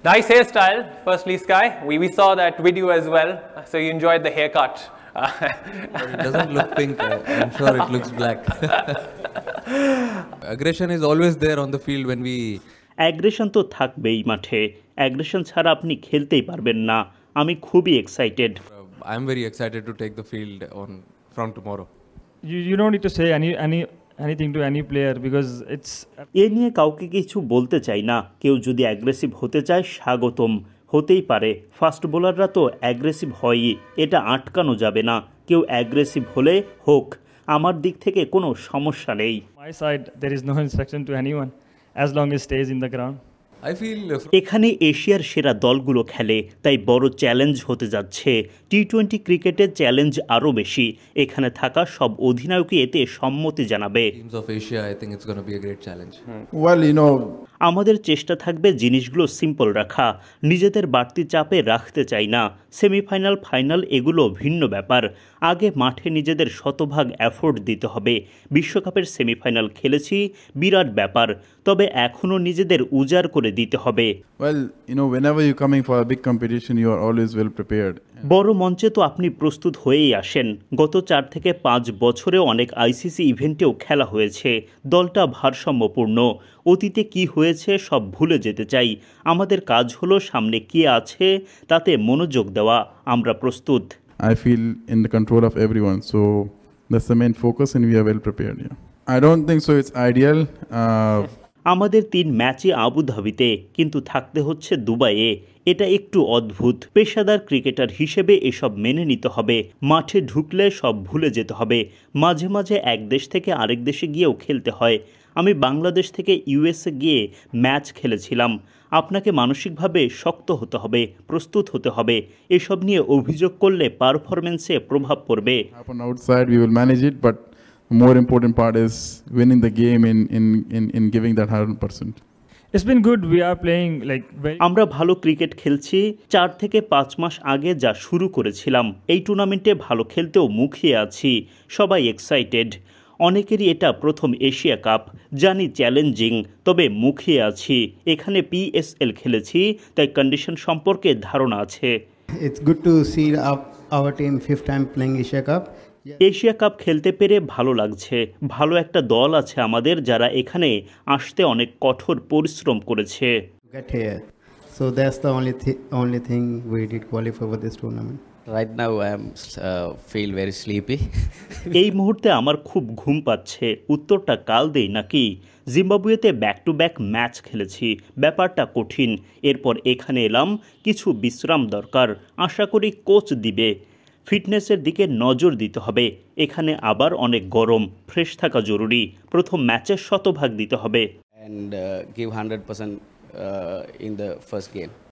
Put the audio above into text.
Nice hairstyle, firstly, Sky. We saw that video as well, so you enjoyed the haircut. But it doesn't look pink. I'm sure it looks black. Aggression is always there on the field when we. Aggression তো থাকবেই মাঠে, aggression ছাড়া আপনি খেলতেই পারবেন না। আমি খুবই excited. I'm very excited to take the field from tomorrow. You don't need to say anything to any player because it's. এ নিয়ে কাউকে কিছু বলতে চাই না। কেউ যদি অ্যাগ্রেসিভ হতে চায় স্বাগতম, হতেই পারে। ফাস্ট বোলাররা তো অ্যাগ্রেসিভ হয়ই, এটা আটকানো যাবে না। কেউ অ্যাগ্রেসিভ হলে হোক, আমার দিক থেকে কোনো সমস্যা নেই। My side, there is no instruction to anyone as long as stays in the ground. I feel. এখানে এশিয়ার সেরা দলগুলো খেলে, তাই বড় চ্যালেঞ্জ হতে যাচ্ছে। টি-20 ক্রিকেটের চ্যালেঞ্জ আরও বেশি। এখানে থাকা সব অধিনায়কই এতে সম্মতি জানাবে। Teams of Asia, I think it's going to be a great challenge. Well, আমাদের চেষ্টা থাকবে জিনিসগুলো সিম্পল রাখা, নিজেদের বাড়তি চাপে রাখতে চাই না। সেমিফাইনাল, ফাইনাল এগুলো ভিন্ন ব্যাপার। আগে মাঠে নিজেদের শতভাগ এফোর্ট দিতে হবে। বিশ্বকাপের সেমিফাইনাল খেলেছি, বিরাট ব্যাপার, তবে এখনও নিজেদের উজাড় করে দিতে হবে। Well, whenever you're coming for a big competition, you are always well prepared. বড় মঞ্চে তো আপনি প্রস্তুত হয়েই আসেন। গত 4 থেকে 5 বছরে অনেক আইসিসি ইভেন্টেও খেলা হয়েছে। দলটা ভারসাম্যপূর্ণ। অতীতে কি হয়েছে সব ভুলে যেতে চাই। আমাদের কাজ হলো সামনে কি আছে তাতে মনোযোগ দেওয়া। আমরা প্রস্তুত। I feel in the control of everyone, so that's the main focus, and we are well prepared. Yeah, I don't think so. It's ideal. আমাদের 3 ম্যাচই আবুধাবিতে, কিন্তু থাকতে হচ্ছে দুবাইয়ে। এটা একটু অদ্ভুত। পেশাদার ক্রিকেটার হিসেবে এসব মেনে নিতে হবে। মাঠে ঢুকলে সব ভুলে যেতে হবে। মাঝে মাঝে এক দেশ থেকে আরেক দেশে গিয়েও খেলতে হয়। আমি বাংলাদেশ থেকে ইউএসএ গিয়ে ম্যাচ খেলেছিলাম। আপনাকে মানসিকভাবে শক্ত হতে হবে, প্রস্তুত হতে হবে। এসব নিয়ে অভিযোগ করলে পারফরমেন্সে প্রভাব পড়বে। On outside, we will manage it, but the more important part is winning the game in giving that 100%. It's been good. We are playing like very. আমরা ভালো ক্রিকেট খেলছি। 4 থেকে 5 মাস আগে যা শুরু করেছিলাম, এই টুর্নামেন্টে ভালো খেলতেও মুখিয়ে আছি। সবাই এক্সাইটেড। অনেকেরই এটা প্রথম এশিয়া কাপ। জানি চ্যালেঞ্জিং, তবে মুখিয়ে আছি। এখানে পিএসএল খেলেছি, তাই কন্ডিশন সম্পর্কে ধারণা আছে। It's good to see our team 5th time playing Asia Cup. Asia cup খেলতে পেরে ভালো লাগছে। ভালো একটা দল আছে আমাদের, যারা এখানে আসতে অনেক কঠোর পরিশ্রম করেছে। Get here. So that's the only thing we did qualify for this tournament. Right now I am feel very sleepy. এই মুহূর্তে আমার খুব ঘুম পাচ্ছে। উত্তরটা কাল দেই নাকি? জিম্বাবুয়েতে ব্যাক টু ব্যাক ম্যাচ খেলেছি, ব্যাপারটা কঠিন। এরপর এখানে এলাম, কিছু বিশ্রাম দরকার। আশা করি কোচ দিবে। ফিটনেসের দিকে নজর দিতে হবে। এখানে আবার অনেক গরম, ফ্রেশ থাকা জরুরি। প্রথম ম্যাচে শতভাগ দিতে হবে। And give 100% in the first game.